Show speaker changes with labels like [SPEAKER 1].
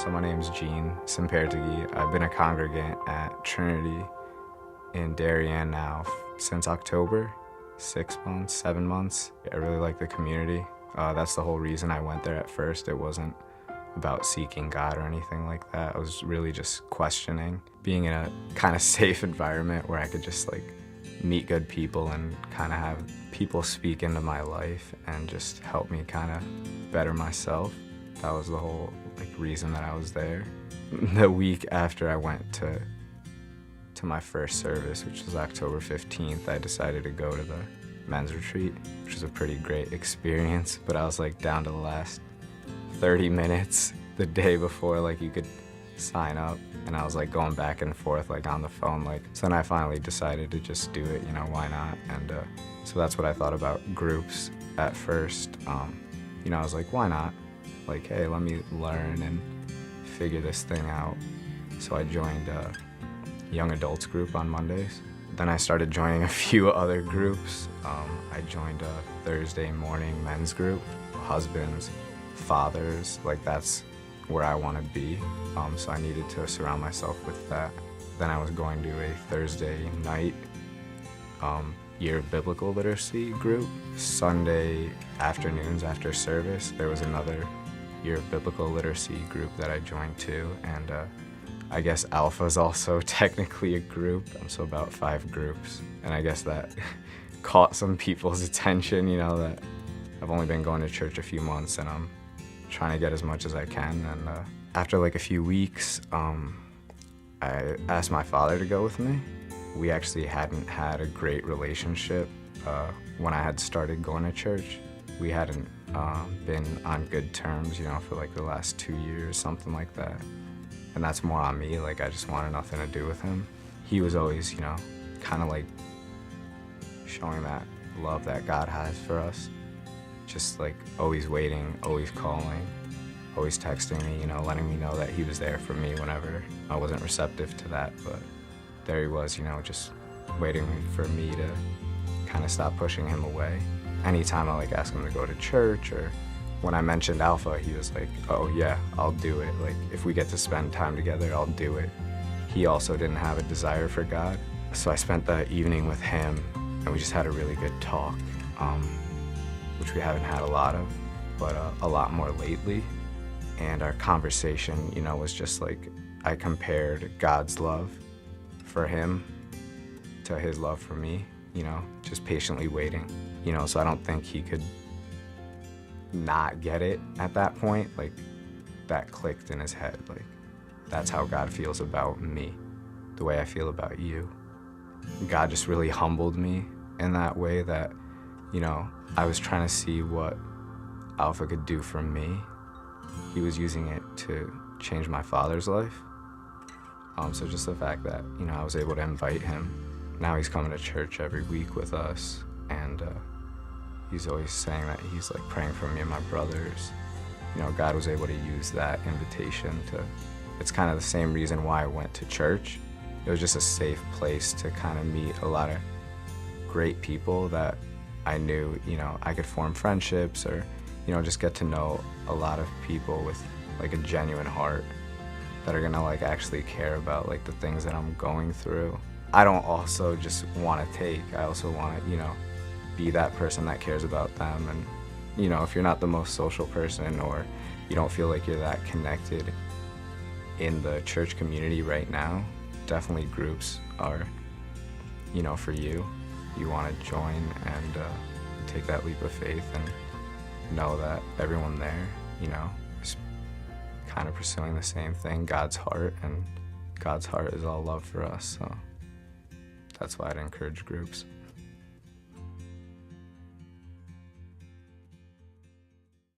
[SPEAKER 1] So my name's Gean, Sempertegui. I've been a congregant at Trinity in Darien now since October, 6 months, 7 months. I really like the community. That's the whole reason I went there at first. It wasn't about seeking God or anything like that. I was really just questioning, being in a kind of safe environment where I could just meet good people and kind of have people speak into my life and just help me kind of better myself. That was the whole reason that I was there. The week after I went to my first service, which was October 15th, I decided to go to the men's retreat, which was a pretty great experience, but I was down to the last 30 minutes the day before you could sign up, and I was going back and forth on the phone. So then I finally decided to just do it, why not? And so that's what I thought about groups at first. I was why not? Hey, let me learn and figure this thing out. So I joined a young adults group on Mondays. Then I started joining a few other groups. I joined a Thursday morning men's group, husbands, fathers, that's where I want to be. So I needed to surround myself with that. Then I was going to a Thursday night year of biblical literacy group. Sunday afternoons after service, there was another year of biblical literacy group that I joined too. And I guess Alpha is also technically a group. So about 5 groups. And I guess that caught some people's attention, that I've only been going to church a few months and I'm trying to get as much as I can. And after a few weeks, I asked my father to go with me. We actually hadn't had a great relationship when I had started going to church. We hadn't been on good terms, for the last 2 years, something like that. And that's more on me. I just wanted nothing to do with him. He was always, kind of showing that love that God has for us. Just always waiting, always calling, always texting me, letting me know that he was there for me whenever I wasn't receptive to that. But there he was, just waiting for me to kind of stop pushing him away. Anytime I ask him to go to church, or when I mentioned Alpha, he was oh yeah, I'll do it. If we get to spend time together, I'll do it. He also didn't have a desire for God. So I spent the evening with him and we just had a really good talk, which we haven't had a lot of, but a lot more lately. And our conversation, was just I compared God's love for him to his love for me, just patiently waiting. So I don't think he could not get it at that point. That clicked in his head. That's how God feels about me, the way I feel about you. God just really humbled me in that way that, I was trying to see what Alpha could do for me. He was using it to change my father's life. So just the fact that, I was able to invite him. Now he's coming to church every week with us, and he's always saying that he's praying for me and my brothers. God was able to use that invitation to, it's kind of the same reason why I went to church. It was just a safe place to kind of meet a lot of great people that I knew, I could form friendships or, just get to know a lot of people with a genuine heart that are gonna actually care about the things that I'm going through. I don't also just want to take, I also want to, be that person that cares about them. And, if you're not the most social person or you don't feel you're that connected in the church community right now, definitely groups are, for you. You want to join and take that leap of faith and know that everyone there, is kind of pursuing the same thing, God's heart, and God's heart is all love for us. So that's why I'd encourage groups.